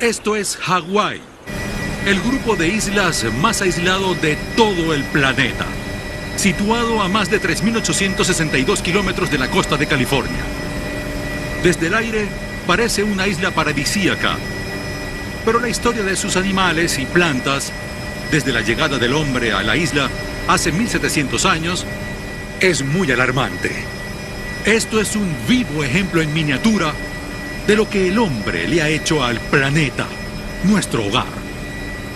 Esto es Hawái, el grupo de islas más aislado de todo el planeta, situado a más de 3.862 kilómetros de la costa de California. Desde el aire parece una isla paradisíaca, pero la historia de sus animales y plantas, desde la llegada del hombre a la isla hace 1.700 años, es muy alarmante. Esto es un vivo ejemplo en miniatura de lo que el hombre le ha hecho al planeta, nuestro hogar.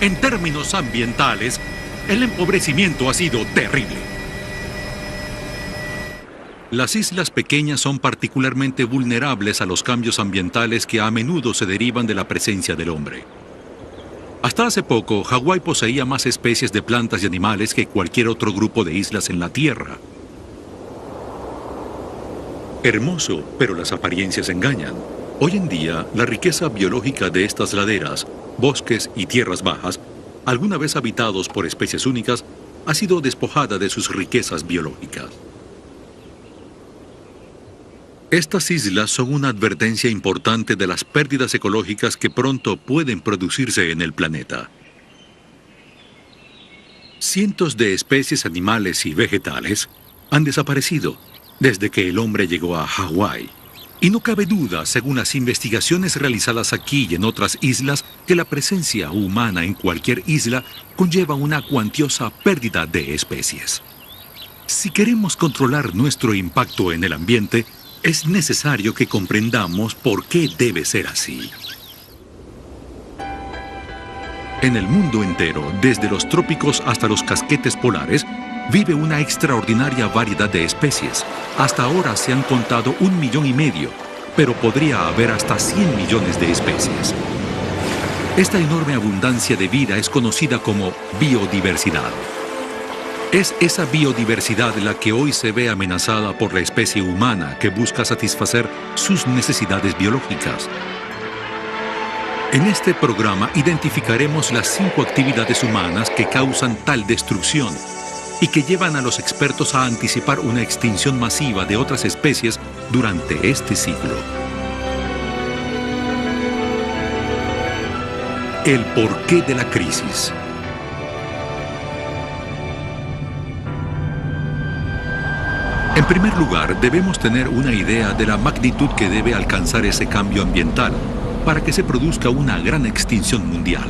En términos ambientales, el empobrecimiento ha sido terrible. Las islas pequeñas son particularmente vulnerables a los cambios ambientales que a menudo se derivan de la presencia del hombre. Hasta hace poco, Hawái poseía más especies de plantas y animales que cualquier otro grupo de islas en la Tierra. Hermoso, pero las apariencias engañan. Hoy en día, la riqueza biológica de estas laderas, bosques y tierras bajas, alguna vez habitados por especies únicas, ha sido despojada de sus riquezas biológicas. Estas islas son una advertencia importante de las pérdidas ecológicas que pronto pueden producirse en el planeta. Cientos de especies animales y vegetales han desaparecido desde que el hombre llegó a Hawái. Y no cabe duda, según las investigaciones realizadas aquí y en otras islas, que la presencia humana en cualquier isla conlleva una cuantiosa pérdida de especies. Si queremos controlar nuestro impacto en el ambiente, es necesario que comprendamos por qué debe ser así. En el mundo entero, desde los trópicos hasta los casquetes polares, vive una extraordinaria variedad de especies. Hasta ahora se han contado 1,5 millones, pero podría haber hasta 100 millones de especies. Esta enorme abundancia de vida es conocida como biodiversidad. Es esa biodiversidad la que hoy se ve amenazada por la especie humana que busca satisfacer sus necesidades biológicas. En este programa identificaremos las 5 actividades humanas que causan tal destrucción y que llevan a los expertos a anticipar una extinción masiva de otras especies durante este siglo. El porqué de la crisis. En primer lugar, debemos tener una idea de la magnitud que debe alcanzar ese cambio ambiental para que se produzca una gran extinción mundial.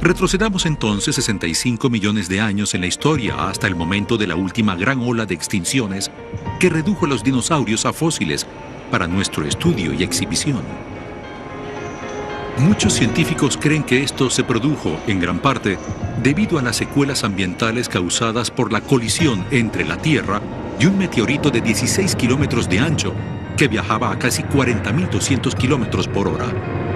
Retrocedamos entonces 65 millones de años en la historia hasta el momento de la última gran ola de extinciones que redujo a los dinosaurios a fósiles para nuestro estudio y exhibición. Muchos científicos creen que esto se produjo, en gran parte, debido a las secuelas ambientales causadas por la colisión entre la Tierra y un meteorito de 16 kilómetros de ancho que viajaba a casi 40.200 kilómetros por hora.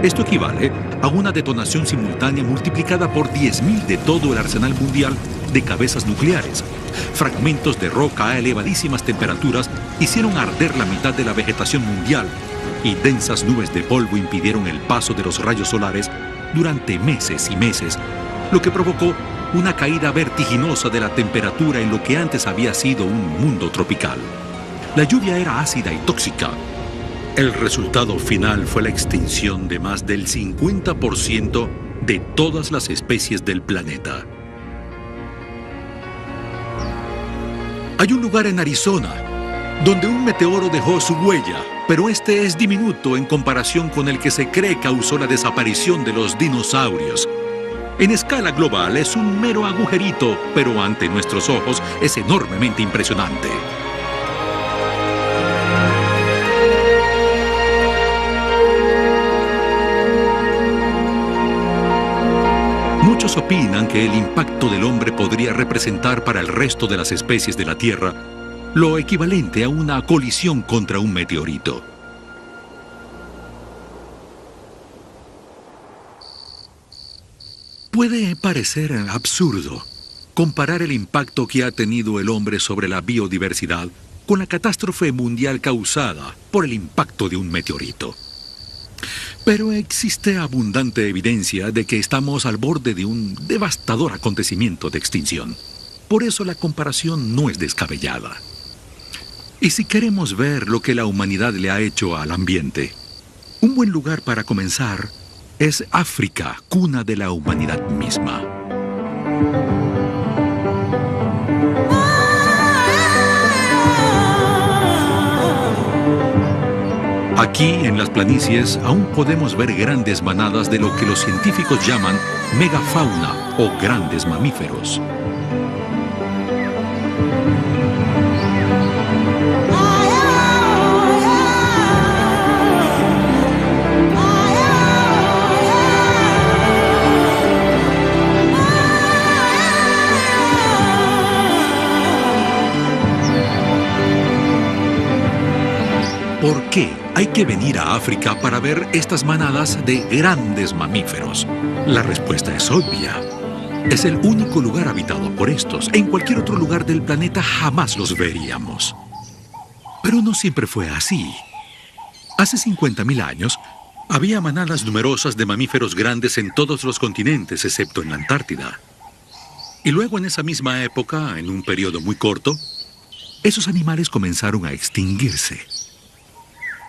Esto equivale a una detonación simultánea multiplicada por 10.000 de todo el arsenal mundial de cabezas nucleares. Fragmentos de roca a elevadísimas temperaturas hicieron arder la mitad de la vegetación mundial y densas nubes de polvo impidieron el paso de los rayos solares durante meses y meses, lo que provocó una caída vertiginosa de la temperatura en lo que antes había sido un mundo tropical. La lluvia era ácida y tóxica. El resultado final fue la extinción de más del 50% de todas las especies del planeta. Hay un lugar en Arizona donde un meteoro dejó su huella, pero este es diminuto en comparación con el que se cree causó la desaparición de los dinosaurios. En escala global es un mero agujerito, pero ante nuestros ojos es enormemente impresionante. Muchos opinan que el impacto del hombre podría representar para el resto de las especies de la Tierra lo equivalente a una colisión contra un meteorito. Puede parecer absurdo comparar el impacto que ha tenido el hombre sobre la biodiversidad con la catástrofe mundial causada por el impacto de un meteorito. Pero existe abundante evidencia de que estamos al borde de un devastador acontecimiento de extinción. Por eso la comparación no es descabellada. Y si queremos ver lo que la humanidad le ha hecho al ambiente, un buen lugar para comenzar Es África, cuna de la humanidad misma. Aquí, en las planicies, aún podemos ver grandes manadas de lo que los científicos llaman megafauna o grandes mamíferos. ¿Por qué hay que venir a África para ver estas manadas de grandes mamíferos? La respuesta es obvia. Es el único lugar habitado por estos. En cualquier otro lugar del planeta jamás los veríamos. Pero no siempre fue así. Hace 50.000 años, había manadas numerosas de mamíferos grandes en todos los continentes, excepto en la Antártida. Y luego, en esa misma época, en un periodo muy corto, esos animales comenzaron a extinguirse.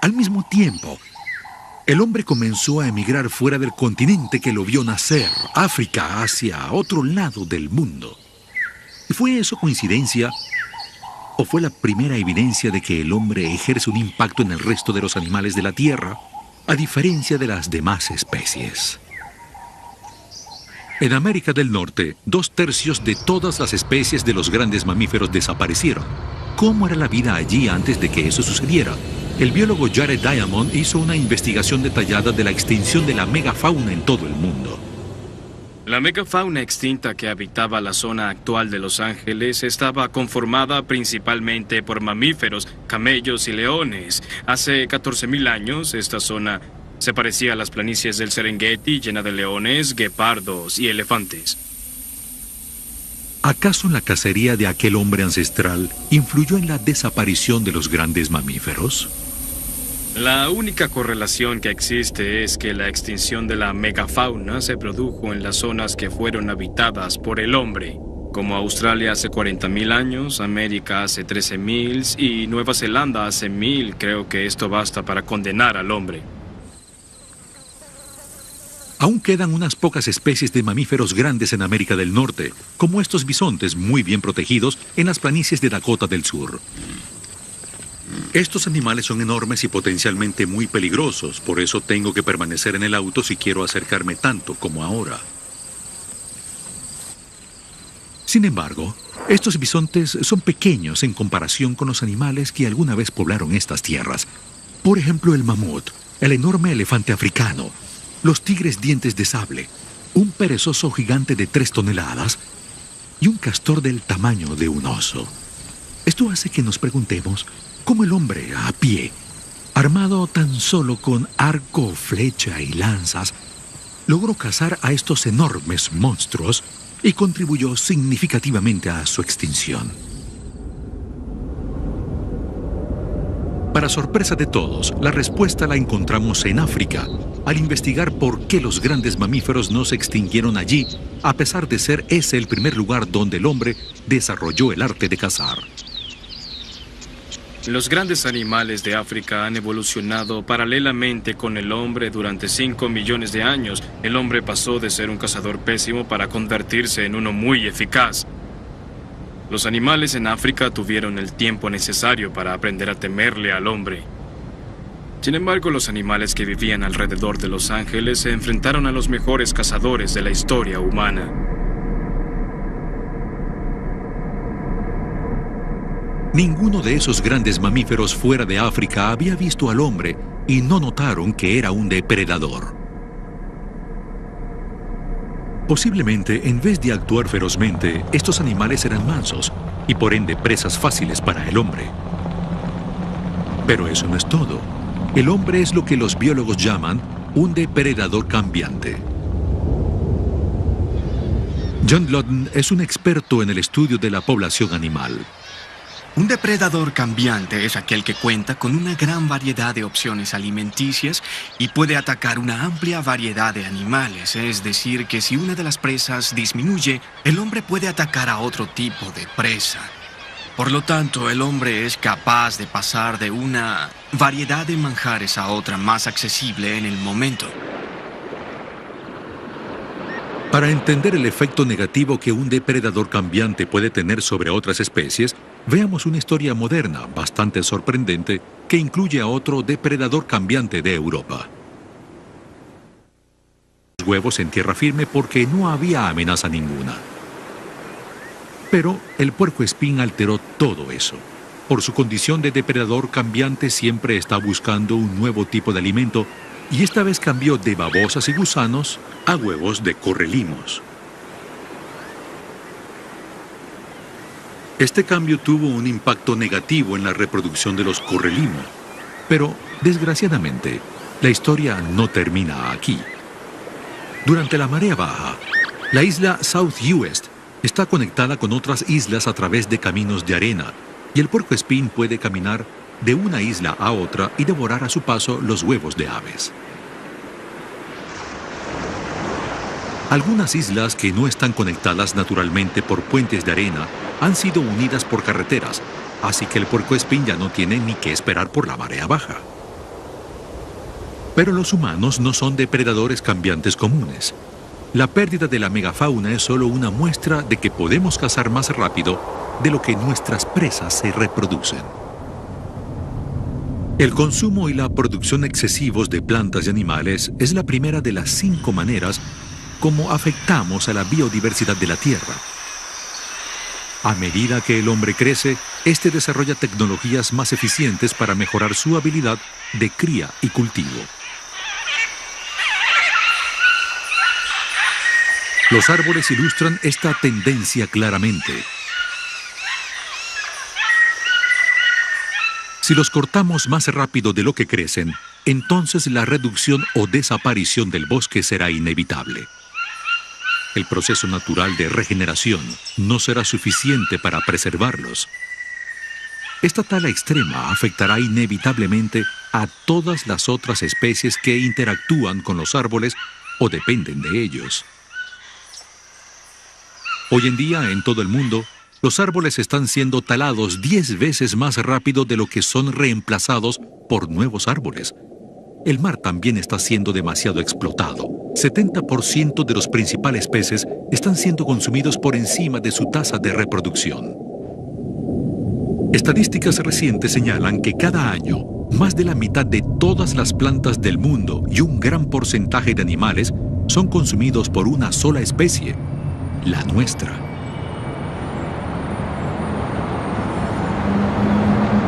Al mismo tiempo, el hombre comenzó a emigrar fuera del continente que lo vio nacer, África, hacia otro lado del mundo. ¿Fue eso coincidencia? ¿O fue la primera evidencia de que el hombre ejerce un impacto en el resto de los animales de la Tierra, a diferencia de las demás especies? En América del Norte, 2/3 de todas las especies de los grandes mamíferos desaparecieron. ¿Cómo era la vida allí antes de que eso sucediera? El biólogo Jared Diamond hizo una investigación detallada de la extinción de la megafauna en todo el mundo. La megafauna extinta que habitaba la zona actual de Los Ángeles estaba conformada principalmente por mamíferos, camellos y leones. Hace 14.000 años, esta zona se parecía a las planicies del Serengeti, llena de leones, guepardos y elefantes. ¿Acaso la cacería de aquel hombre ancestral influyó en la desaparición de los grandes mamíferos? La única correlación que existe es que la extinción de la megafauna se produjo en las zonas que fueron habitadas por el hombre, como Australia hace 40.000 años, América hace 13.000 y Nueva Zelanda hace 1.000. Creo que esto basta para condenar al hombre. Aún quedan unas pocas especies de mamíferos grandes en América del Norte, como estos bisontes muy bien protegidos en las planicies de Dakota del Sur. Estos animales son enormes y potencialmente muy peligrosos, por eso tengo que permanecer en el auto si quiero acercarme tanto como ahora. Sin embargo, estos bisontes son pequeños en comparación con los animales que alguna vez poblaron estas tierras. Por ejemplo, el mamut, el enorme elefante africano, los tigres dientes de sable, un perezoso gigante de 3 toneladas y un castor del tamaño de un oso. Esto hace que nos preguntemos cómo el hombre a pie, armado tan solo con arco, flecha y lanzas, logró cazar a estos enormes monstruos y contribuyó significativamente a su extinción. Para sorpresa de todos, la respuesta la encontramos en África, al investigar por qué los grandes mamíferos no se extinguieron allí, a pesar de ser ese el primer lugar donde el hombre desarrolló el arte de cazar. Los grandes animales de África han evolucionado paralelamente con el hombre durante 5 millones de años. El hombre pasó de ser un cazador pésimo para convertirse en uno muy eficaz. Los animales en África tuvieron el tiempo necesario para aprender a temerle al hombre. Sin embargo, los animales que vivían alrededor de Los Ángeles se enfrentaron a los mejores cazadores de la historia humana. Ninguno de esos grandes mamíferos fuera de África había visto al hombre y no notaron que era un depredador. Posiblemente, en vez de actuar ferozmente, estos animales eran mansos y por ende presas fáciles para el hombre. Pero eso no es todo. El hombre es lo que los biólogos llaman un depredador cambiante. John Loden es un experto en el estudio de la población animal. Un depredador cambiante es aquel que cuenta con una gran variedad de opciones alimenticias y puede atacar una amplia variedad de animales. Es decir, que si una de las presas disminuye, el hombre puede atacar a otro tipo de presa. Por lo tanto, el hombre es capaz de pasar de una variedad de manjares a otra más accesible en el momento. Para entender el efecto negativo que un depredador cambiante puede tener sobre otras especies, veamos una historia moderna bastante sorprendente que incluye a otro depredador cambiante de Europa. Los huevos en tierra firme porque no había amenaza ninguna. Pero el puercoespín alteró todo eso. Por su condición de depredador cambiante siempre está buscando un nuevo tipo de alimento y esta vez cambió de babosas y gusanos a huevos de correlimos. Este cambio tuvo un impacto negativo en la reproducción de los correlimos, pero desgraciadamente la historia no termina aquí. Durante la marea baja, la isla South Uist está conectada con otras islas a través de caminos de arena y el puercoespín puede caminar de una isla a otra y devorar a su paso los huevos de aves. Algunas islas que no están conectadas naturalmente por puentes de arena han sido unidas por carreteras, así que el puercoespín ya no tiene ni que esperar por la marea baja. Pero los humanos no son depredadores cambiantes comunes. La pérdida de la megafauna es solo una muestra de que podemos cazar más rápido de lo que nuestras presas se reproducen. El consumo y la producción excesivos de plantas y animales es la primera de las 5 maneras como afectamos a la biodiversidad de la Tierra. A medida que el hombre crece, este desarrolla tecnologías más eficientes para mejorar su habilidad de cría y cultivo. Los árboles ilustran esta tendencia claramente. Si los cortamos más rápido de lo que crecen, entonces la reducción o desaparición del bosque será inevitable. El proceso natural de regeneración no será suficiente para preservarlos. Esta tala extrema afectará inevitablemente a todas las otras especies que interactúan con los árboles o dependen de ellos. Hoy en día, en todo el mundo, los árboles están siendo talados 10 veces más rápido de lo que son reemplazados por nuevos árboles. El mar también está siendo demasiado explotado. 70% de los principales peces están siendo consumidos por encima de su tasa de reproducción. Estadísticas recientes señalan que cada año, más de la mitad de todas las plantas del mundo y un gran porcentaje de animales son consumidos por una sola especie, la nuestra.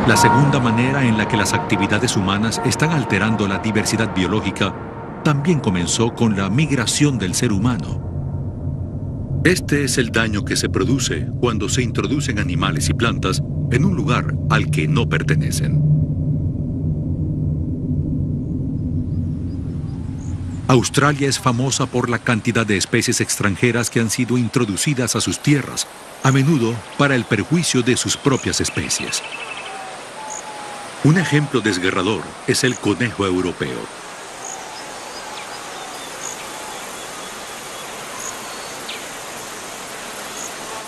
La segunda manera en la que las actividades humanas están alterando la diversidad biológica también comenzó con la migración del ser humano. Este es el daño que se produce cuando se introducen animales y plantas en un lugar al que no pertenecen. Australia es famosa por la cantidad de especies extranjeras que han sido introducidas a sus tierras, a menudo para el perjuicio de sus propias especies. Un ejemplo desgarrador es el conejo europeo.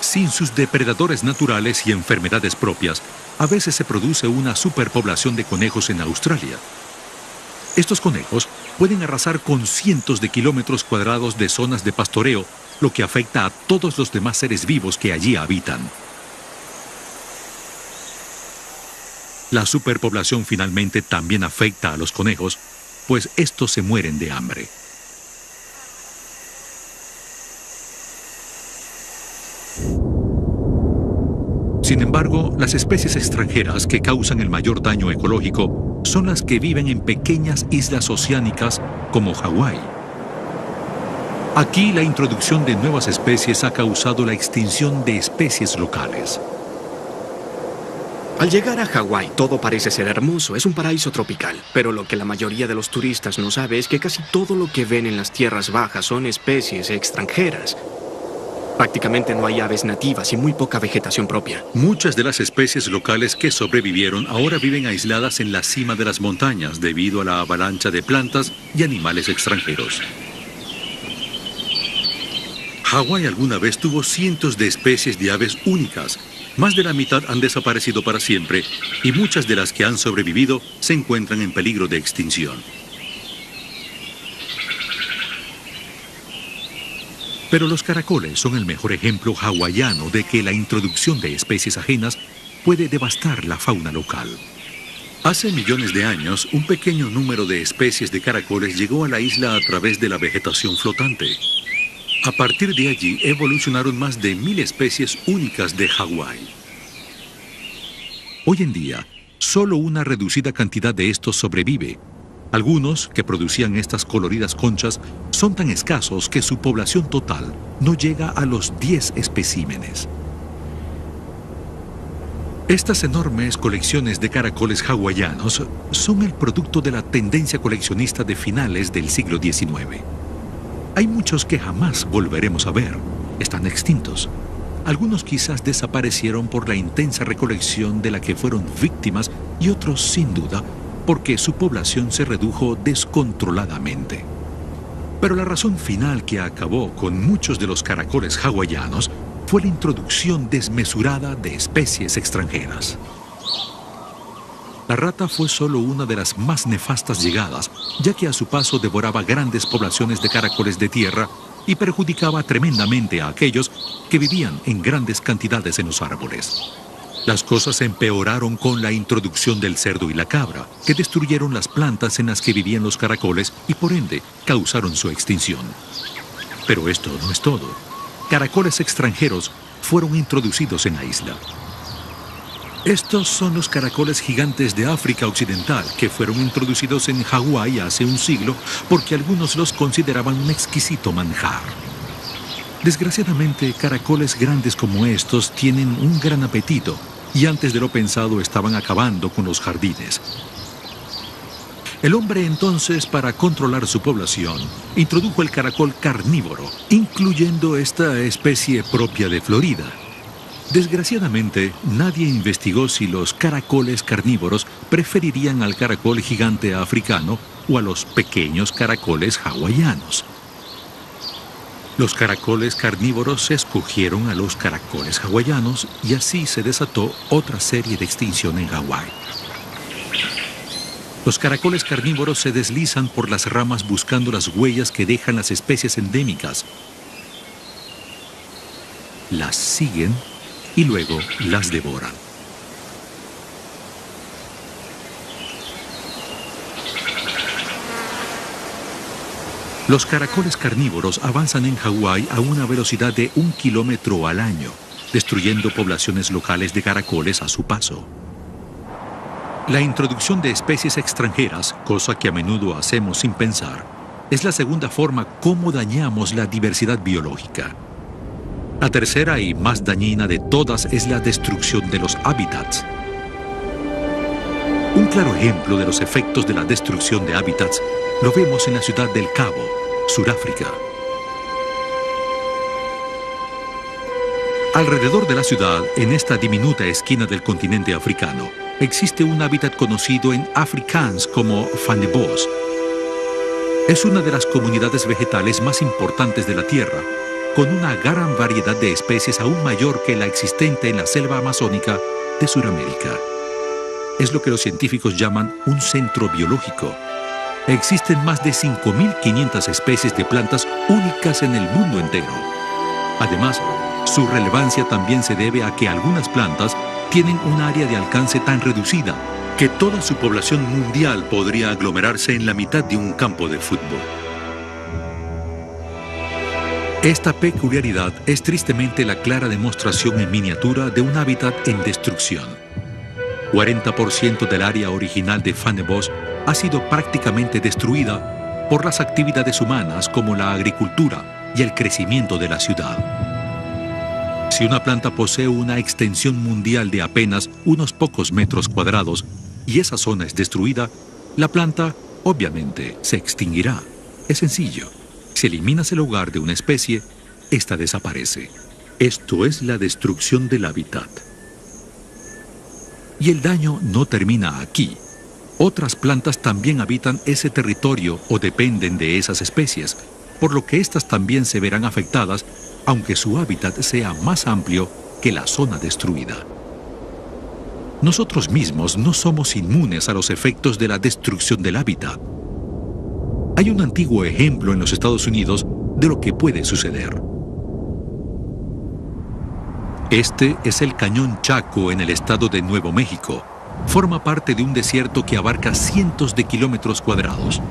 Sin sus depredadores naturales y enfermedades propias, a veces se produce una superpoblación de conejos en Australia. Estos conejos pueden arrasar con cientos de kilómetros cuadrados de zonas de pastoreo, lo que afecta a todos los demás seres vivos que allí habitan. La superpoblación finalmente también afecta a los conejos, pues estos se mueren de hambre. Sin embargo, las especies extranjeras que causan el mayor daño ecológico son las que viven en pequeñas islas oceánicas como Hawái. Aquí la introducción de nuevas especies ha causado la extinción de especies locales. Al llegar a Hawái, todo parece ser hermoso, es un paraíso tropical. Pero lo que la mayoría de los turistas no sabe es que casi todo lo que ven en las tierras bajas son especies extranjeras. Prácticamente no hay aves nativas y muy poca vegetación propia. Muchas de las especies locales que sobrevivieron ahora viven aisladas en la cima de las montañas debido a la avalancha de plantas y animales extranjeros. Hawái alguna vez tuvo cientos de especies de aves únicas. Más de la mitad han desaparecido para siempre y muchas de las que han sobrevivido se encuentran en peligro de extinción. Pero los caracoles son el mejor ejemplo hawaiano de que la introducción de especies ajenas puede devastar la fauna local. Hace millones de años, un pequeño número de especies de caracoles llegó a la isla a través de la vegetación flotante. A partir de allí evolucionaron más de 1000 especies únicas de Hawái. Hoy en día, solo una reducida cantidad de estos sobrevive. Algunos, que producían estas coloridas conchas, son tan escasos que su población total no llega a los 10 especímenes. Estas enormes colecciones de caracoles hawaianos son el producto de la tendencia coleccionista de finales del siglo XIX. Hay muchos que jamás volveremos a ver, están extintos. Algunos quizás desaparecieron por la intensa recolección de la que fueron víctimas y otros sin duda porque su población se redujo descontroladamente. Pero la razón final que acabó con muchos de los caracoles hawaianos fue la introducción desmesurada de especies extranjeras. La rata fue solo una de las más nefastas llegadas, ya que a su paso devoraba grandes poblaciones de caracoles de tierra y perjudicaba tremendamente a aquellos que vivían en grandes cantidades en los árboles. Las cosas empeoraron con la introducción del cerdo y la cabra, que destruyeron las plantas en las que vivían los caracoles y por ende causaron su extinción. Pero esto no es todo. Caracoles extranjeros fueron introducidos en la isla. Estos son los caracoles gigantes de África Occidental que fueron introducidos en Hawái hace un siglo porque algunos los consideraban un exquisito manjar. Desgraciadamente, caracoles grandes como estos tienen un gran apetito y antes de lo pensado estaban acabando con los jardines. El hombre entonces, para controlar su población, introdujo el caracol carnívoro, incluyendo esta especie propia de Florida. Desgraciadamente, nadie investigó si los caracoles carnívoros preferirían al caracol gigante africano o a los pequeños caracoles hawaianos. Los caracoles carnívoros escogieron a los caracoles hawaianos y así se desató otra serie de extinción en Hawái. Los caracoles carnívoros se deslizan por las ramas buscando las huellas que dejan las especies endémicas. Las siguen y luego las devoran. Los caracoles carnívoros avanzan en Hawái a una velocidad de 1 kilómetro al año, destruyendo poblaciones locales de caracoles a su paso. La introducción de especies extranjeras, cosa que a menudo hacemos sin pensar, es la segunda forma como dañamos la diversidad biológica. La tercera y más dañina de todas es la destrucción de los hábitats. Un claro ejemplo de los efectos de la destrucción de hábitats lo vemos en la ciudad del Cabo, Sudáfrica. Alrededor de la ciudad, en esta diminuta esquina del continente africano, existe un hábitat conocido en Afrikaans como Fynbos. Es una de las comunidades vegetales más importantes de la Tierra, con una gran variedad de especies aún mayor que la existente en la selva amazónica de Sudamérica. Es lo que los científicos llaman un centro biológico. Existen más de 5.500 especies de plantas únicas en el mundo entero. Además, su relevancia también se debe a que algunas plantas tienen un área de alcance tan reducida que toda su población mundial podría aglomerarse en la mitad de un campo de fútbol. Esta peculiaridad es tristemente la clara demostración en miniatura de un hábitat en destrucción. 40% del área original de Fynbos ha sido prácticamente destruida por las actividades humanas como la agricultura y el crecimiento de la ciudad. Si una planta posee una extensión mundial de apenas unos pocos metros cuadrados y esa zona es destruida, la planta obviamente se extinguirá. Es sencillo. Si eliminas el hogar de una especie, esta desaparece. Esto es la destrucción del hábitat. Y el daño no termina aquí. Otras plantas también habitan ese territorio o dependen de esas especies, por lo que éstas también se verán afectadas, aunque su hábitat sea más amplio que la zona destruida. Nosotros mismos no somos inmunes a los efectos de la destrucción del hábitat. Hay un antiguo ejemplo en los Estados Unidos de lo que puede suceder. Este es el Cañón Chaco en el estado de Nuevo México. Forma parte de un desierto que abarca cientos de kilómetros cuadrados.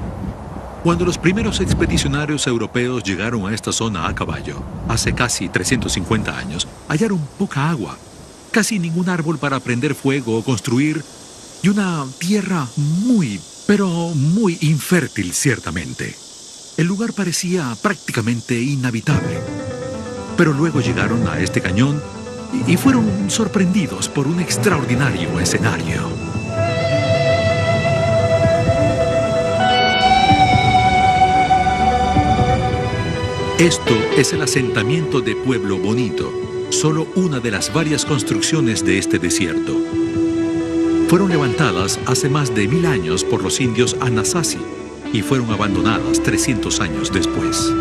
Cuando los primeros expedicionarios europeos llegaron a esta zona a caballo, hace casi 350 años, hallaron poca agua, casi ningún árbol para prender fuego o construir, y una tierra muy, pero muy infértil ciertamente. El lugar parecía prácticamente inhabitable. Pero luego llegaron a este cañón y fueron sorprendidos por un extraordinario escenario. Esto es el asentamiento de Pueblo Bonito, solo una de las varias construcciones de este desierto. Fueron levantadas hace más de 1000 años por los indios Anasazi y fueron abandonadas 300 años después.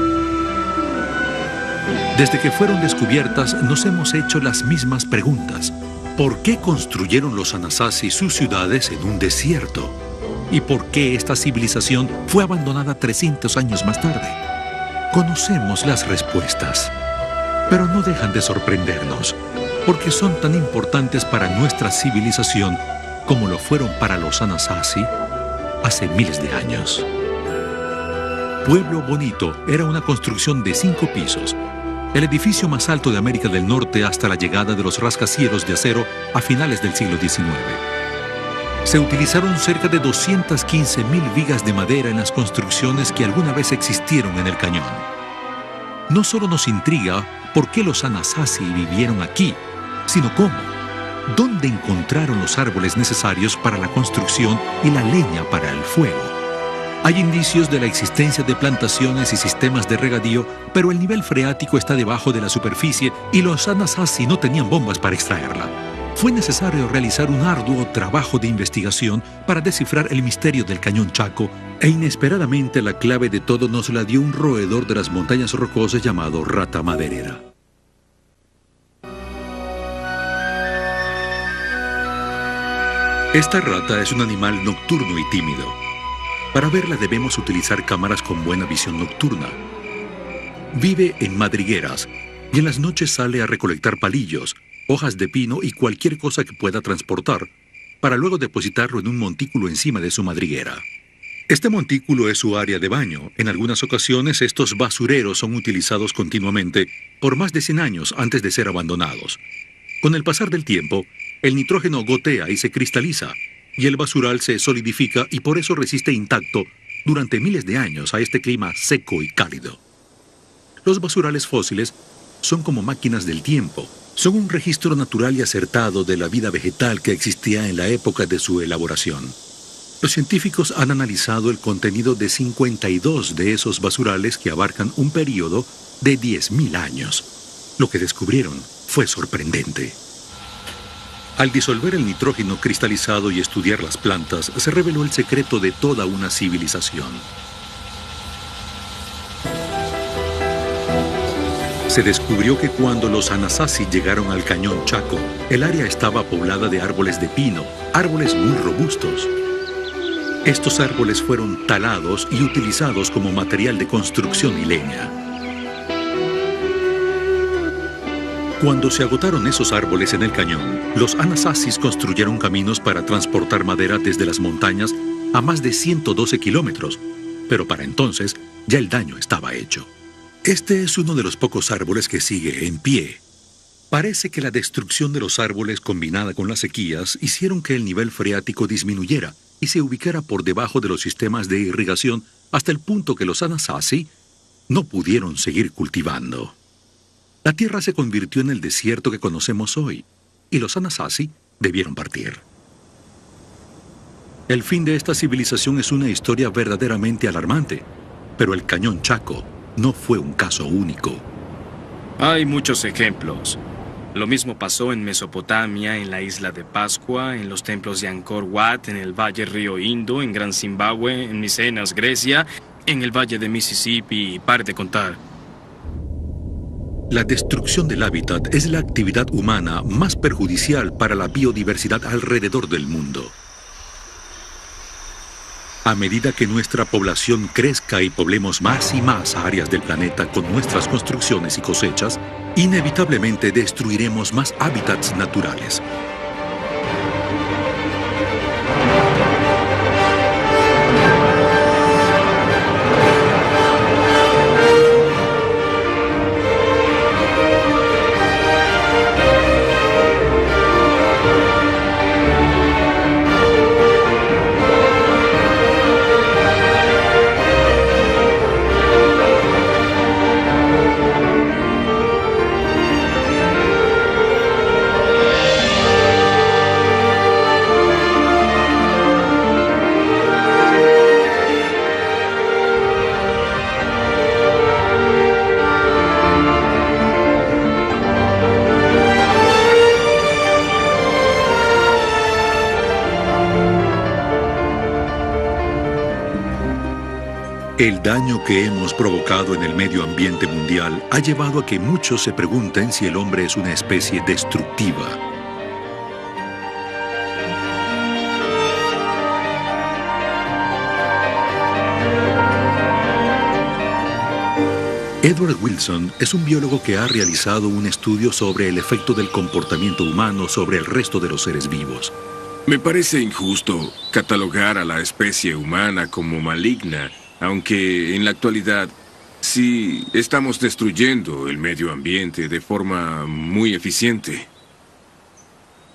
Desde que fueron descubiertas nos hemos hecho las mismas preguntas. ¿Por qué construyeron los Anasazi sus ciudades en un desierto? ¿Y por qué esta civilización fue abandonada 300 años más tarde? Conocemos las respuestas, pero no dejan de sorprendernos, porque son tan importantes para nuestra civilización como lo fueron para los Anasazi hace miles de años. Pueblo Bonito era una construcción de 5 pisos, el edificio más alto de América del Norte hasta la llegada de los rascacielos de acero a finales del siglo XIX. Se utilizaron cerca de 215.000 vigas de madera en las construcciones que alguna vez existieron en el cañón. No solo nos intriga por qué los Anasazi vivieron aquí, sino cómo. ¿Dónde encontraron los árboles necesarios para la construcción y la leña para el fuego? Hay indicios de la existencia de plantaciones y sistemas de regadío, pero el nivel freático está debajo de la superficie y los Anasazi no tenían bombas para extraerla. Fue necesario realizar un arduo trabajo de investigación para descifrar el misterio del Cañón Chaco, e inesperadamente la clave de todo nos la dio un roedor de las montañas rocosas llamado rata maderera. Esta rata es un animal nocturno y tímido. Para verla debemos utilizar cámaras con buena visión nocturna. Vive en madrigueras y en las noches sale a recolectar palillos, hojas de pino y cualquier cosa que pueda transportar, para luego depositarlo en un montículo encima de su madriguera. Este montículo es su área de baño. En algunas ocasiones estos basureros son utilizados continuamente por más de 100 años antes de ser abandonados. Con el pasar del tiempo, el nitrógeno gotea y se cristaliza, y el basural se solidifica y por eso resiste intacto durante miles de años a este clima seco y cálido. Los basurales fósiles son como máquinas del tiempo. Son un registro natural y acertado de la vida vegetal que existía en la época de su elaboración. Los científicos han analizado el contenido de 52 de esos basurales que abarcan un periodo de 10.000 años. Lo que descubrieron fue sorprendente. Al disolver el nitrógeno cristalizado y estudiar las plantas, se reveló el secreto de toda una civilización. Se descubrió que cuando los Anasazi llegaron al Cañón Chaco, el área estaba poblada de árboles de pino, árboles muy robustos. Estos árboles fueron talados y utilizados como material de construcción y leña. Cuando se agotaron esos árboles en el cañón, los Anasazis construyeron caminos para transportar madera desde las montañas a más de 112 kilómetros, pero para entonces ya el daño estaba hecho. Este es uno de los pocos árboles que sigue en pie. Parece que la destrucción de los árboles combinada con las sequías hicieron que el nivel freático disminuyera y se ubicara por debajo de los sistemas de irrigación hasta el punto que los Anasazi no pudieron seguir cultivando. La tierra se convirtió en el desierto que conocemos hoy, y los Anasazi debieron partir. El fin de esta civilización es una historia verdaderamente alarmante, pero el Cañón Chaco no fue un caso único. Hay muchos ejemplos. Lo mismo pasó en Mesopotamia, en la isla de Pascua, en los templos de Angkor Wat, en el Valle Río Indo, en Gran Zimbabue, en Micenas, Grecia, en el Valle de Mississippi, y pare de contar. La destrucción del hábitat es la actividad humana más perjudicial para la biodiversidad alrededor del mundo. A medida que nuestra población crezca y poblemos más y más áreas del planeta con nuestras construcciones y cosechas, inevitablemente destruiremos más hábitats naturales. El daño que hemos provocado en el medio ambiente mundial ha llevado a que muchos se pregunten si el hombre es una especie destructiva. Edward Wilson es un biólogo que ha realizado un estudio sobre el efecto del comportamiento humano sobre el resto de los seres vivos. Me parece injusto catalogar a la especie humana como maligna, aunque en la actualidad sí estamos destruyendo el medio ambiente de forma muy eficiente.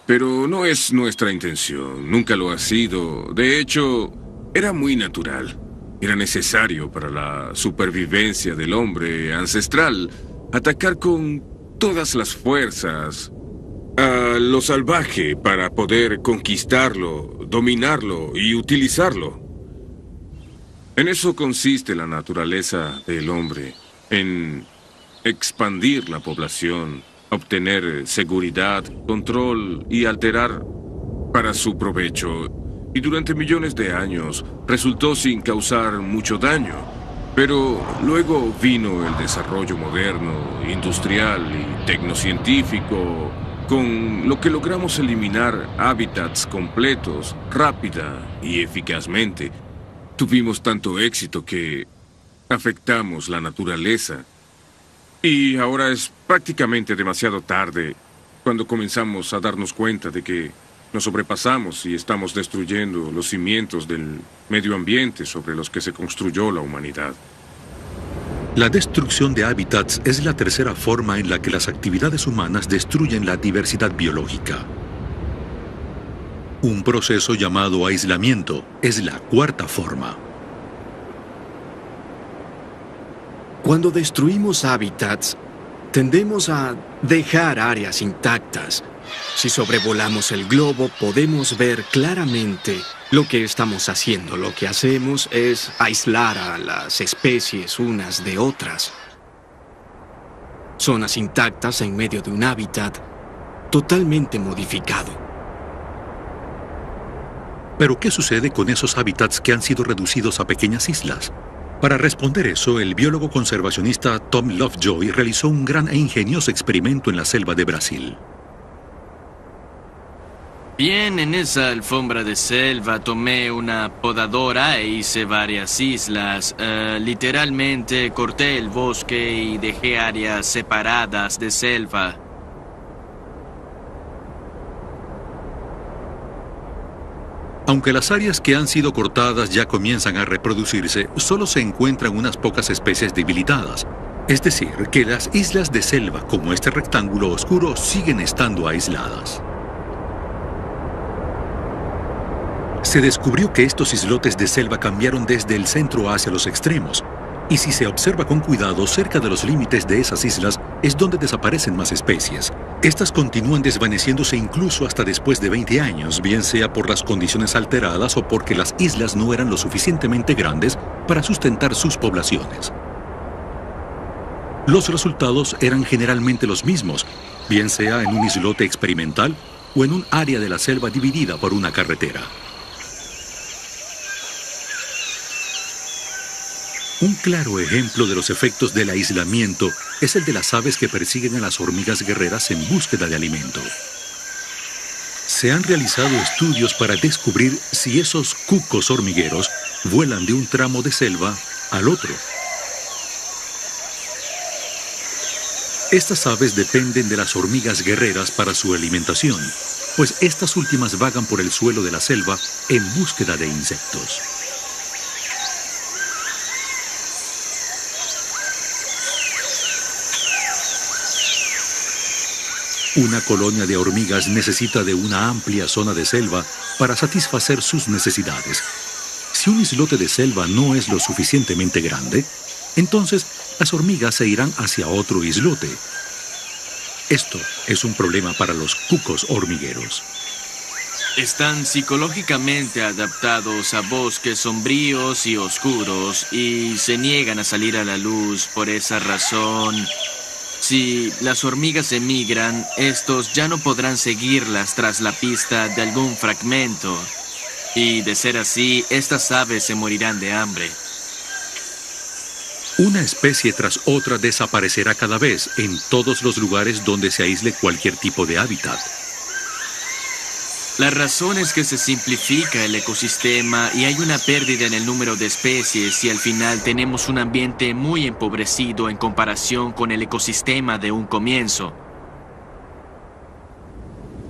Pero no es nuestra intención, nunca lo ha sido. De hecho, era muy natural. Era necesario para la supervivencia del hombre ancestral atacar con todas las fuerzas a lo salvaje para poder conquistarlo, dominarlo y utilizarlo. En eso consiste la naturaleza del hombre, en expandir la población, obtener seguridad, control y alterar para su provecho. Y durante millones de años resultó sin causar mucho daño. Pero luego vino el desarrollo moderno, industrial y tecnocientífico, con lo que logramos eliminar hábitats completos, rápida y eficazmente. Tuvimos tanto éxito que afectamos la naturaleza. Y ahora es prácticamente demasiado tarde cuando comenzamos a darnos cuenta de que nos sobrepasamos y estamos destruyendo los cimientos del medio ambiente sobre los que se construyó la humanidad. La destrucción de hábitats es la tercera forma en la que las actividades humanas destruyen la diversidad biológica. Un proceso llamado aislamiento es la cuarta forma. Cuando destruimos hábitats, tendemos a dejar áreas intactas. Si sobrevolamos el globo, podemos ver claramente lo que estamos haciendo. Lo que hacemos es aislar a las especies unas de otras. Zonas intactas en medio de un hábitat totalmente modificado. ¿Pero qué sucede con esos hábitats que han sido reducidos a pequeñas islas? Para responder eso, el biólogo conservacionista Tom Lovejoy realizó un gran e ingenioso experimento en la selva de Brasil. Bien, en esa alfombra de selva tomé una podadora e hice varias islas. Literalmente corté el bosque y dejé áreas separadas de selva. Aunque las áreas que han sido cortadas ya comienzan a reproducirse, solo se encuentran unas pocas especies debilitadas. Es decir, que las islas de selva, como este rectángulo oscuro, siguen estando aisladas. Se descubrió que estos islotes de selva cambiaron desde el centro hacia los extremos, y si se observa con cuidado, cerca de los límites de esas islas es donde desaparecen más especies. Estas continúan desvaneciéndose incluso hasta después de 20 años, bien sea por las condiciones alteradas o porque las islas no eran lo suficientemente grandes para sustentar sus poblaciones. Los resultados eran generalmente los mismos, bien sea en un islote experimental o en un área de la selva dividida por una carretera. Un claro ejemplo de los efectos del aislamiento es el de las aves que persiguen a las hormigas guerreras en búsqueda de alimento. Se han realizado estudios para descubrir si esos cucos hormigueros vuelan de un tramo de selva al otro. Estas aves dependen de las hormigas guerreras para su alimentación, pues estas últimas vagan por el suelo de la selva en búsqueda de insectos. Una colonia de hormigas necesita de una amplia zona de selva para satisfacer sus necesidades. Si un islote de selva no es lo suficientemente grande, entonces las hormigas se irán hacia otro islote. Esto es un problema para los cucos hormigueros. Están psicológicamente adaptados a bosques sombríos y oscuros y se niegan a salir a la luz. Por esa razón, si las hormigas emigran, estos ya no podrán seguirlas tras la pista de algún fragmento. Y de ser así, estas aves se morirán de hambre. Una especie tras otra desaparecerá cada vez en todos los lugares donde se aísle cualquier tipo de hábitat. La razón es que se simplifica el ecosistema y hay una pérdida en el número de especies y al final tenemos un ambiente muy empobrecido en comparación con el ecosistema de un comienzo.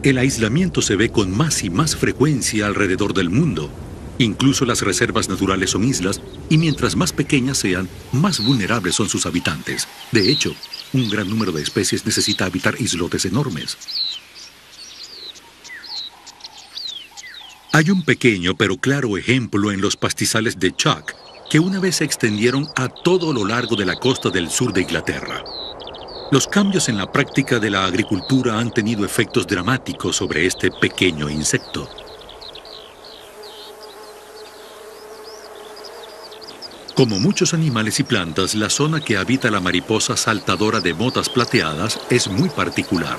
El aislamiento se ve con más y más frecuencia alrededor del mundo. Incluso las reservas naturales son islas y mientras más pequeñas sean, más vulnerables son sus habitantes. De hecho, un gran número de especies necesita habitar islotes enormes. Hay un pequeño pero claro ejemplo en los pastizales de Chalk, que una vez se extendieron a todo lo largo de la costa del sur de Inglaterra. Los cambios en la práctica de la agricultura han tenido efectos dramáticos sobre este pequeño insecto. Como muchos animales y plantas, la zona que habita la mariposa saltadora de motas plateadas es muy particular.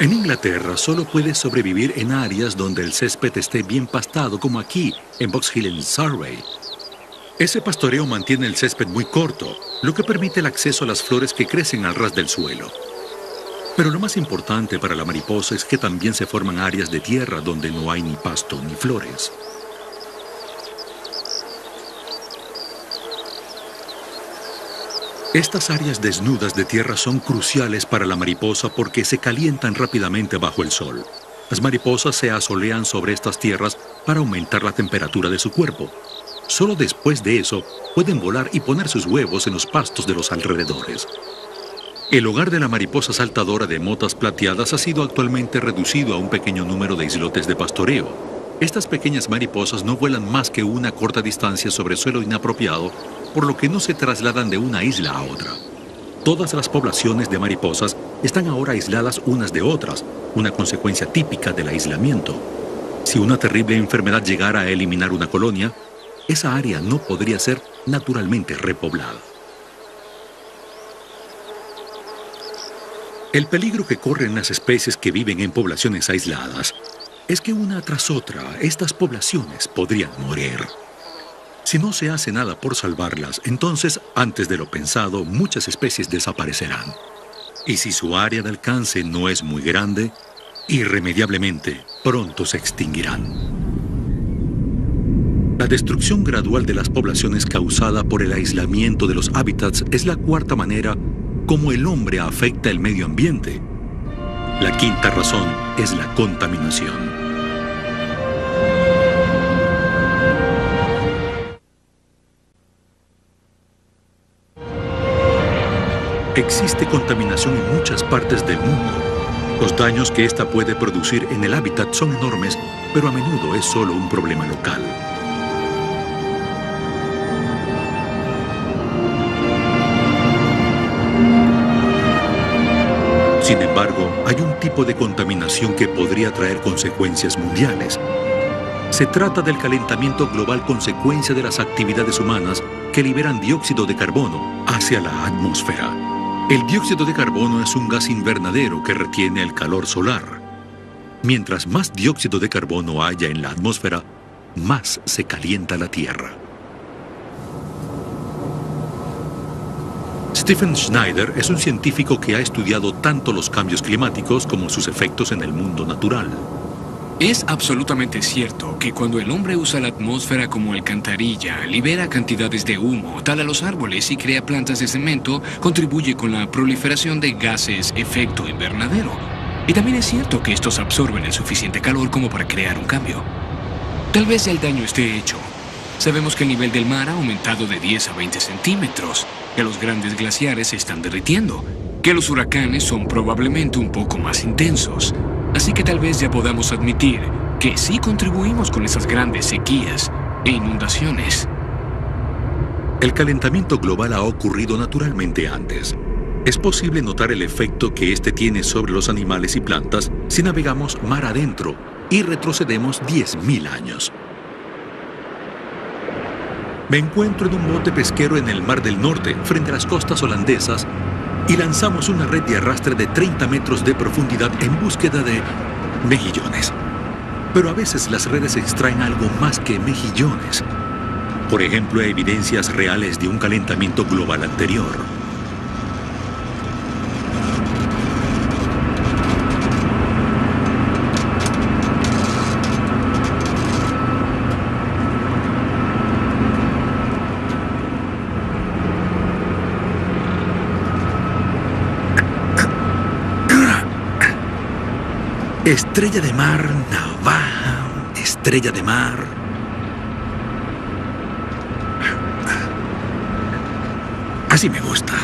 En Inglaterra solo puede sobrevivir en áreas donde el césped esté bien pastado, como aquí, en Box Hill, en Surrey. Ese pastoreo mantiene el césped muy corto, lo que permite el acceso a las flores que crecen al ras del suelo. Pero lo más importante para la mariposa es que también se forman áreas de tierra donde no hay ni pasto ni flores. Estas áreas desnudas de tierra son cruciales para la mariposa porque se calientan rápidamente bajo el sol. Las mariposas se asolean sobre estas tierras para aumentar la temperatura de su cuerpo. Solo después de eso pueden volar y poner sus huevos en los pastos de los alrededores. El hogar de la mariposa saltadora de motas plateadas ha sido actualmente reducido a un pequeño número de islotes de pastoreo. Estas pequeñas mariposas no vuelan más que una corta distancia sobre suelo inapropiado, por lo que no se trasladan de una isla a otra. Todas las poblaciones de mariposas están ahora aisladas unas de otras, una consecuencia típica del aislamiento. Si una terrible enfermedad llegara a eliminar una colonia, esa área no podría ser naturalmente repoblada. El peligro que corren las especies que viven en poblaciones aisladas es que una tras otra estas poblaciones podrían morir. Si no se hace nada por salvarlas, entonces, antes de lo pensado, muchas especies desaparecerán. Y si su área de alcance no es muy grande, irremediablemente pronto se extinguirán. La destrucción gradual de las poblaciones causada por el aislamiento de los hábitats es la cuarta manera como el hombre afecta el medio ambiente. La quinta razón es la contaminación. Existe contaminación en muchas partes del mundo. Los daños que ésta puede producir en el hábitat son enormes, pero a menudo es solo un problema local. Sin embargo, hay un tipo de contaminación que podría traer consecuencias mundiales. Se trata del calentamiento global consecuencia de las actividades humanas que liberan dióxido de carbono hacia la atmósfera. El dióxido de carbono es un gas invernadero que retiene el calor solar. Mientras más dióxido de carbono haya en la atmósfera, más se calienta la Tierra. Stephen Schneider es un científico que ha estudiado tanto los cambios climáticos como sus efectos en el mundo natural. Es absolutamente cierto que cuando el hombre usa la atmósfera como alcantarilla, libera cantidades de humo, tala los árboles y crea plantas de cemento, contribuye con la proliferación de gases efecto invernadero. Y también es cierto que estos absorben el suficiente calor como para crear un cambio. Tal vez el daño esté hecho. Sabemos que el nivel del mar ha aumentado de 10 a 20 centímetros, que los grandes glaciares se están derritiendo, que los huracanes son probablemente un poco más intensos. Así que tal vez ya podamos admitir que sí contribuimos con esas grandes sequías e inundaciones. El calentamiento global ha ocurrido naturalmente antes. Es posible notar el efecto que este tiene sobre los animales y plantas si navegamos mar adentro y retrocedemos 10.000 años. Me encuentro en un bote pesquero en el Mar del Norte, frente a las costas holandesas, y lanzamos una red de arrastre de 30 metros de profundidad en búsqueda de mejillones. Pero a veces las redes extraen algo más que mejillones. Por ejemplo, evidencias reales de un calentamiento global anterior. Estrella de mar, navaja, estrella de mar. Así me gusta.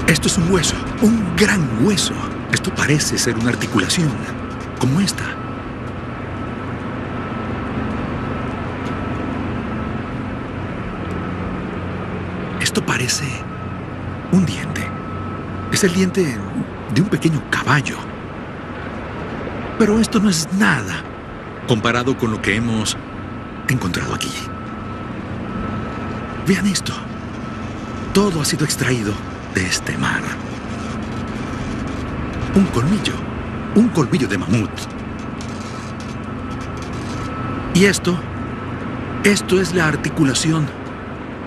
Esto es un hueso, un gran hueso. Esto parece ser una articulación, como esta. Esto parece un diente. Es el diente de un pequeño caballo. Pero esto no es nada comparado con lo que hemos encontrado aquí. Vean esto. Todo ha sido extraído de este mar. Un colmillo de mamut. Y esto es la articulación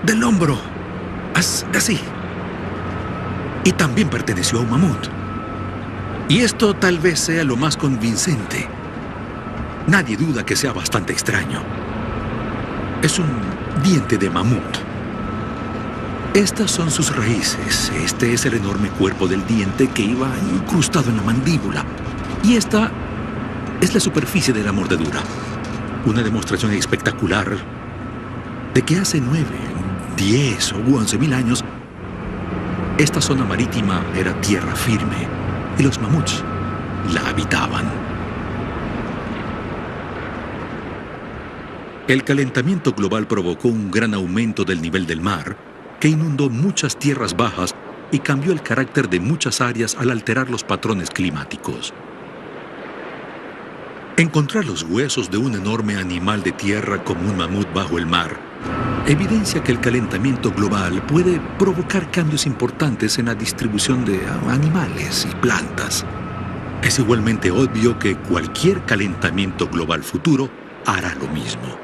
del hombro. Así. Y también perteneció a un mamut. Y esto tal vez sea lo más convincente. Nadie duda que sea bastante extraño. Es un diente de mamut. Estas son sus raíces. Este es el enorme cuerpo del diente que iba incrustado en la mandíbula. Y esta es la superficie de la mordedura. Una demostración espectacular de que hace 9, 10 o 11.000 años esta zona marítima era tierra firme y los mamuts la habitaban. El calentamiento global provocó un gran aumento del nivel del mar que inundó muchas tierras bajas y cambió el carácter de muchas áreas al alterar los patrones climáticos. Encontrar los huesos de un enorme animal de tierra como un mamut bajo el mar evidencia que el calentamiento global puede provocar cambios importantes en la distribución de animales y plantas. Es igualmente obvio que cualquier calentamiento global futuro hará lo mismo.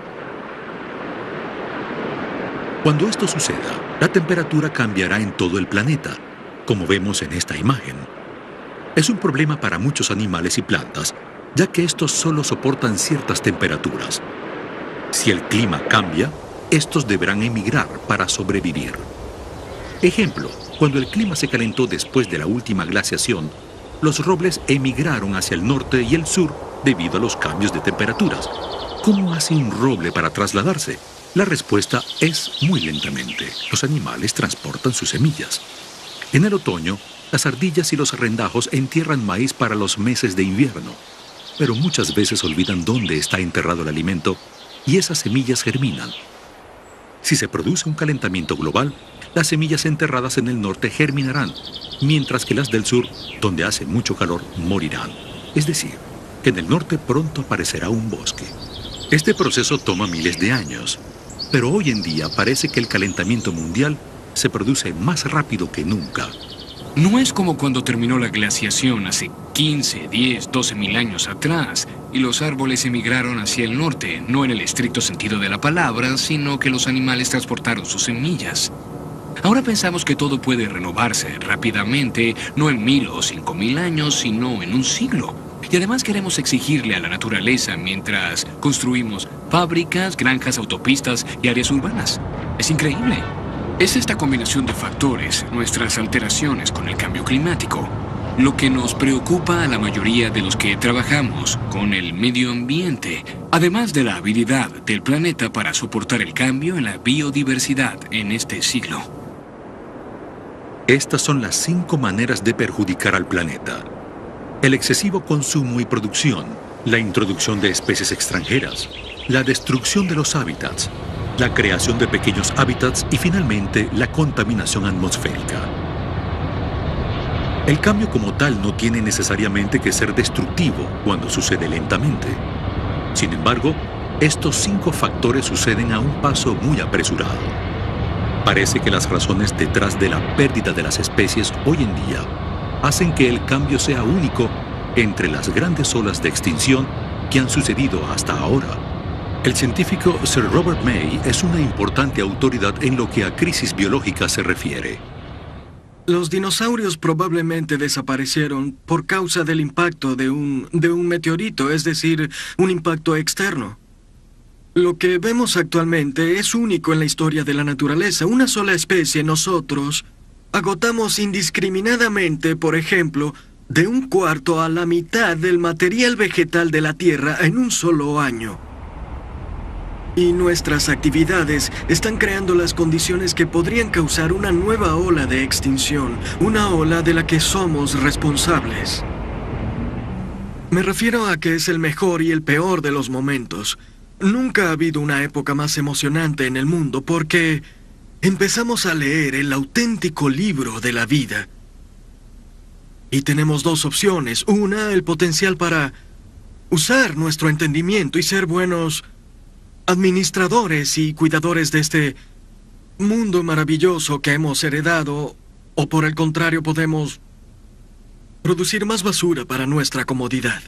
Cuando esto suceda, la temperatura cambiará en todo el planeta, como vemos en esta imagen. Es un problema para muchos animales y plantas, ya que estos solo soportan ciertas temperaturas. Si el clima cambia, estos deberán emigrar para sobrevivir. Ejemplo, cuando el clima se calentó después de la última glaciación, los robles emigraron hacia el norte y el sur debido a los cambios de temperaturas. ¿Cómo hace un roble para trasladarse? La respuesta es muy lentamente. Los animales transportan sus semillas. En el otoño, las ardillas y los rendajos entierran maíz para los meses de invierno, pero muchas veces olvidan dónde está enterrado el alimento y esas semillas germinan. Si se produce un calentamiento global, las semillas enterradas en el norte germinarán, mientras que las del sur, donde hace mucho calor, morirán. Es decir, que en el norte pronto aparecerá un bosque. Este proceso toma miles de años, pero hoy en día parece que el calentamiento mundial se produce más rápido que nunca. No es como cuando terminó la glaciación hace 15, 10, 12.000 años atrás y los árboles emigraron hacia el norte, no en el estricto sentido de la palabra, sino que los animales transportaron sus semillas. Ahora pensamos que todo puede renovarse rápidamente, no en 1000 o 5000 años, sino en un siglo. Y además queremos exigirle a la naturaleza mientras construimos fábricas, granjas, autopistas y áreas urbanas. Es increíble. Es esta combinación de factores, nuestras alteraciones con el cambio climático, lo que nos preocupa a la mayoría de los que trabajamos con el medio ambiente, además de la habilidad del planeta para soportar el cambio en la biodiversidad en este siglo. Estas son las 5 maneras de perjudicar al planeta: el excesivo consumo y producción, la introducción de especies extranjeras, la destrucción de los hábitats, la creación de pequeños hábitats y finalmente la contaminación atmosférica. El cambio como tal no tiene necesariamente que ser destructivo cuando sucede lentamente. Sin embargo, estos 5 factores suceden a un paso muy apresurado. Parece que las razones detrás de la pérdida de las especies hoy en día hacen que el cambio sea único entre las grandes olas de extinción que han sucedido hasta ahora. El científico Sir Robert May es una importante autoridad en lo que a crisis biológica se refiere. Los dinosaurios probablemente desaparecieron por causa del impacto de un meteorito, es decir, un impacto externo. Lo que vemos actualmente es único en la historia de la naturaleza. Una sola especie, nosotros, agotamos indiscriminadamente, por ejemplo, de 1/4 a la mitad del material vegetal de la Tierra en un solo año. Y nuestras actividades están creando las condiciones que podrían causar una nueva ola de extinción, una ola de la que somos responsables. Me refiero a que es el mejor y el peor de los momentos. Nunca ha habido una época más emocionante en el mundo porque empezamos a leer el auténtico libro de la vida. Y tenemos 2 opciones. Una, el potencial para usar nuestro entendimiento y ser buenos administradores y cuidadores de este mundo maravilloso que hemos heredado, o por el contrario podemos producir más basura para nuestra comodidad.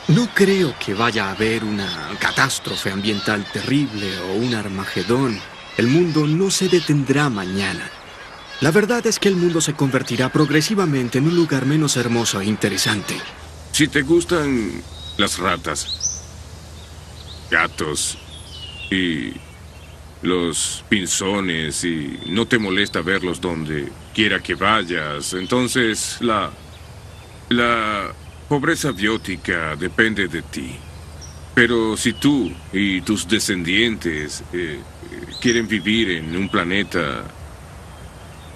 No creo que vaya a haber una catástrofe ambiental terrible o un Armagedón. El mundo no se detendrá mañana. La verdad es que el mundo se convertirá progresivamente en un lugar menos hermoso e interesante. Si te gustan las ratas, gatos y los pinzones y no te molesta verlos donde quiera que vayas, entonces la pobreza biótica depende de ti. Pero si tú y tus descendientes quieren vivir en un planeta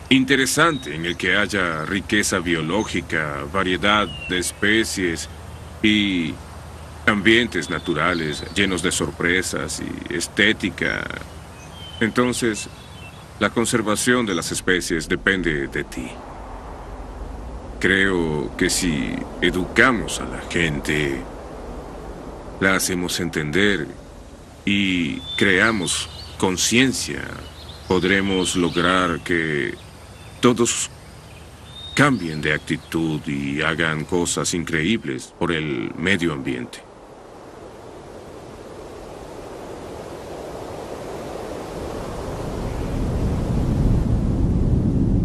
interesante en el que haya riqueza biológica, variedad de especies y ambientes naturales llenos de sorpresas y estética, entonces la conservación de las especies depende de ti. Creo que si educamos a la gente, la hacemos entender y creamos conciencia, podremos lograr que todos cambien de actitud y hagan cosas increíbles por el medio ambiente.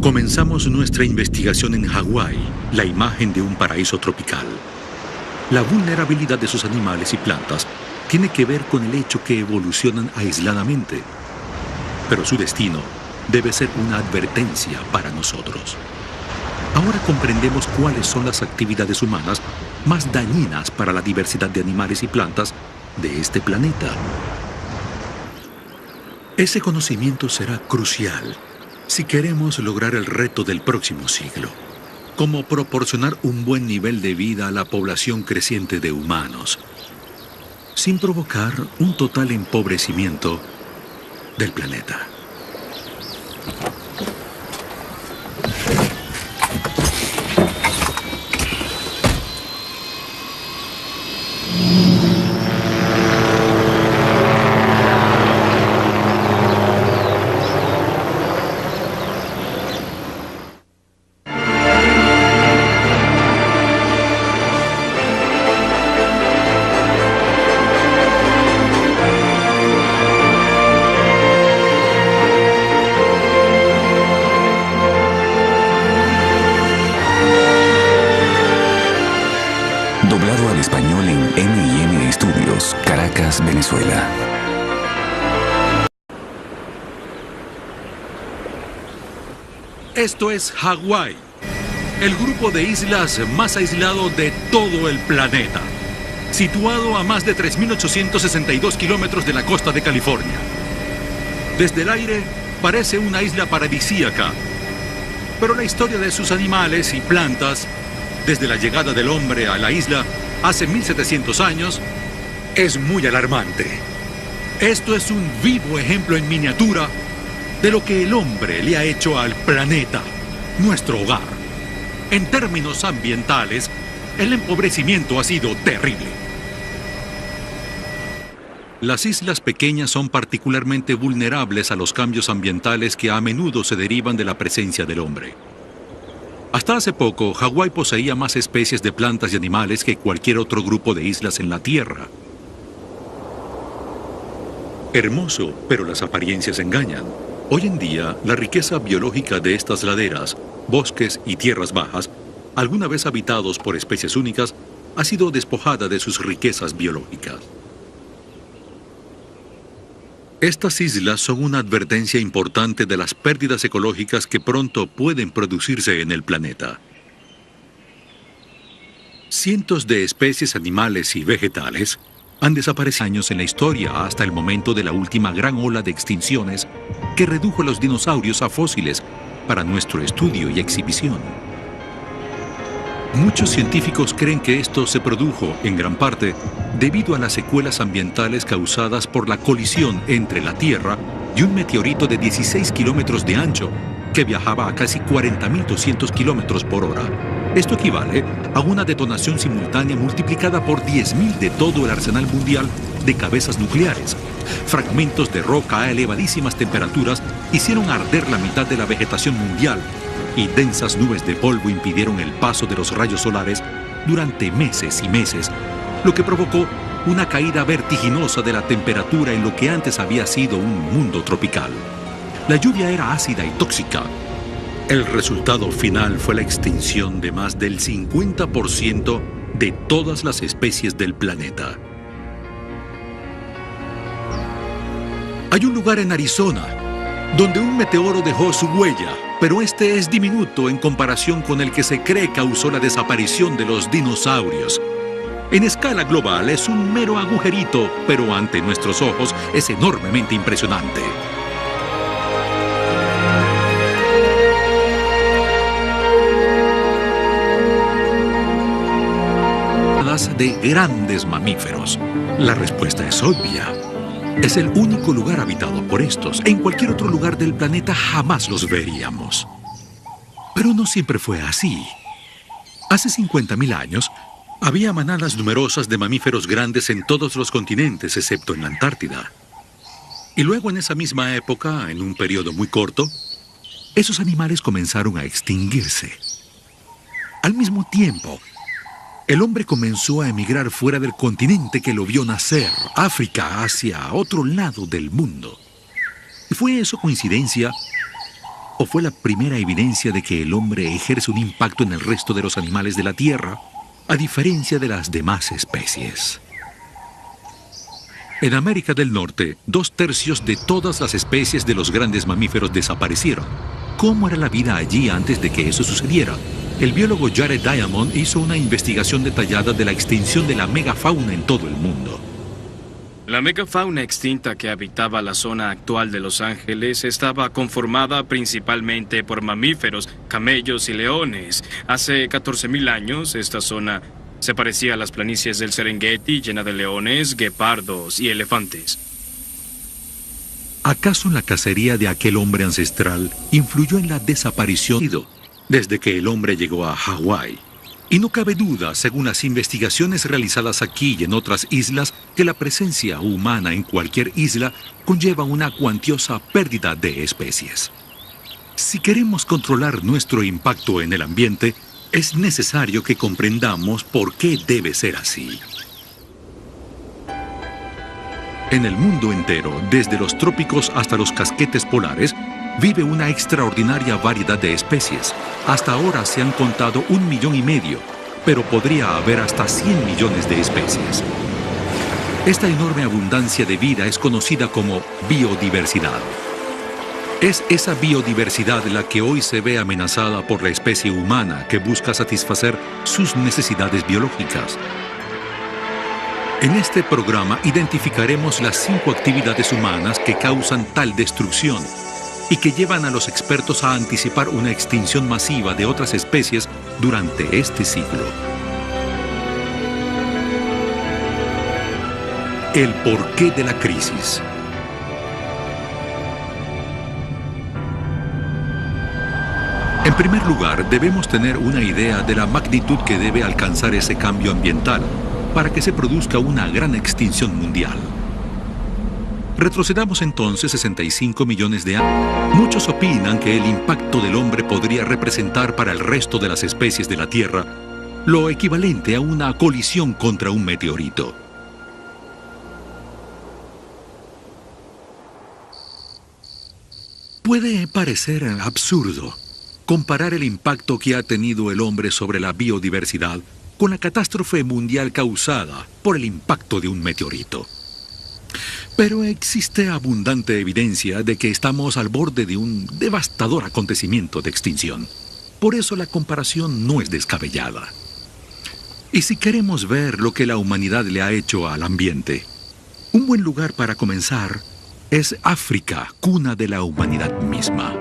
Comenzamos nuestra investigación en Hawái, la imagen de un paraíso tropical. La vulnerabilidad de sus animales y plantas tiene que ver con el hecho que evolucionan aisladamente. Pero su destino debe ser una advertencia para nosotros. Ahora comprendemos cuáles son las actividades humanas más dañinas para la diversidad de animales y plantas de este planeta. Ese conocimiento será crucial si queremos lograr el reto del próximo siglo, como proporcionar un buen nivel de vida a la población creciente de humanos, sin provocar un total empobrecimiento del planeta. Caracas, Venezuela. Esto es Hawái, el grupo de islas más aislado de todo el planeta, situado a más de 3.862 kilómetros de la costa de California. Desde el aire parece una isla paradisíaca, pero la historia de sus animales y plantas, desde la llegada del hombre a la isla hace 1.700 años, es muy alarmante. Esto es un vivo ejemplo en miniatura de lo que el hombre le ha hecho al planeta, nuestro hogar. En términos ambientales, el empobrecimiento ha sido terrible. Las islas pequeñas son particularmente vulnerables a los cambios ambientales que a menudo se derivan de la presencia del hombre. Hasta hace poco, Hawái poseía más especies de plantas y animales que cualquier otro grupo de islas en la Tierra. Hermoso, pero las apariencias engañan. Hoy en día, la riqueza biológica de estas laderas, bosques y tierras bajas, alguna vez habitados por especies únicas, ha sido despojada de sus riquezas biológicas. Estas islas son una advertencia importante de las pérdidas ecológicas que pronto pueden producirse en el planeta. Cientos de especies animales y vegetales han desaparecido años en la historia hasta el momento de la última gran ola de extinciones que redujo a los dinosaurios a fósiles para nuestro estudio y exhibición. Muchos científicos creen que esto se produjo, en gran parte, debido a las secuelas ambientales causadas por la colisión entre la Tierra y un meteorito de 16 kilómetros de ancho que viajaba a casi 40.200 kilómetros por hora. Esto equivale a una detonación simultánea multiplicada por 10.000 de todo el arsenal mundial de cabezas nucleares. Fragmentos de roca a elevadísimas temperaturas hicieron arder la mitad de la vegetación mundial y densas nubes de polvo impidieron el paso de los rayos solares durante meses y meses, lo que provocó una caída vertiginosa de la temperatura en lo que antes había sido un mundo tropical. La lluvia era ácida y tóxica. El resultado final fue la extinción de más del 50% de todas las especies del planeta. Hay un lugar en Arizona donde un meteoro dejó su huella, pero este es diminuto en comparación con el que se cree causó la desaparición de los dinosaurios. En escala global es un mero agujerito, pero ante nuestros ojos es enormemente impresionante. De grandes mamíferos. La respuesta es obvia. Es el único lugar habitado por estos. En cualquier otro lugar del planeta jamás los veríamos. Pero no siempre fue así. Hace 50.000 años, había manadas numerosas de mamíferos grandes en todos los continentes, excepto en la Antártida. Y luego, en esa misma época, en un periodo muy corto, esos animales comenzaron a extinguirse. Al mismo tiempo, el hombre comenzó a emigrar fuera del continente que lo vio nacer, África, hacia otro lado del mundo. ¿Fue eso coincidencia? ¿O fue la primera evidencia de que el hombre ejerce un impacto en el resto de los animales de la Tierra, a diferencia de las demás especies? En América del Norte, 2/3 de todas las especies de los grandes mamíferos desaparecieron. ¿Cómo era la vida allí antes de que eso sucediera? El biólogo Jared Diamond hizo una investigación detallada de la extinción de la megafauna en todo el mundo. La megafauna extinta que habitaba la zona actual de Los Ángeles estaba conformada principalmente por mamíferos, camellos y leones. Hace 14.000 años, esta zona se parecía a las planicies del Serengeti, llena de leones, guepardos y elefantes. ¿Acaso la cacería de aquel hombre ancestral influyó en la desaparición desde que el hombre llegó a Hawái? Y no cabe duda, según las investigaciones realizadas aquí y en otras islas, que la presencia humana en cualquier isla conlleva una cuantiosa pérdida de especies. Si queremos controlar nuestro impacto en el ambiente, es necesario que comprendamos por qué debe ser así. En el mundo entero, desde los trópicos hasta los casquetes polares, vive una extraordinaria variedad de especies. Hasta ahora se han contado 1,5 millones, pero podría haber hasta 100 millones de especies. Esta enorme abundancia de vida es conocida como biodiversidad. Es esa biodiversidad la que hoy se ve amenazada por la especie humana que busca satisfacer sus necesidades biológicas. En este programa identificaremos las 5 actividades humanas que causan tal destrucción y que llevan a los expertos a anticipar una extinción masiva de otras especies durante este siglo. El porqué de la crisis. En primer lugar, debemos tener una idea de la magnitud que debe alcanzar ese cambio ambiental para que se produzca una gran extinción mundial. Retrocedamos entonces 65 millones de años. Muchos opinan que el impacto del hombre podría representar para el resto de las especies de la Tierra lo equivalente a una colisión contra un meteorito. Puede parecer absurdo comparar el impacto que ha tenido el hombre sobre la biodiversidad con la catástrofe mundial causada por el impacto de un meteorito. Pero existe abundante evidencia de que estamos al borde de un devastador acontecimiento de extinción. Por eso la comparación no es descabellada. Y si queremos ver lo que la humanidad le ha hecho al ambiente, un buen lugar para comenzar es África, cuna de la humanidad misma.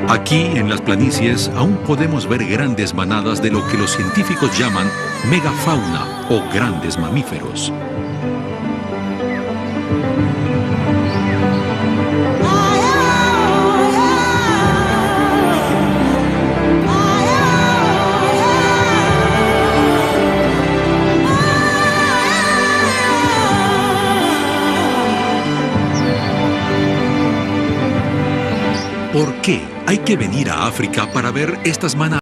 Aquí, en las planicies, aún podemos ver grandes manadas de lo que los científicos llaman megafauna o grandes mamíferos. ¿Por qué hay que venir a África para ver estas manadas?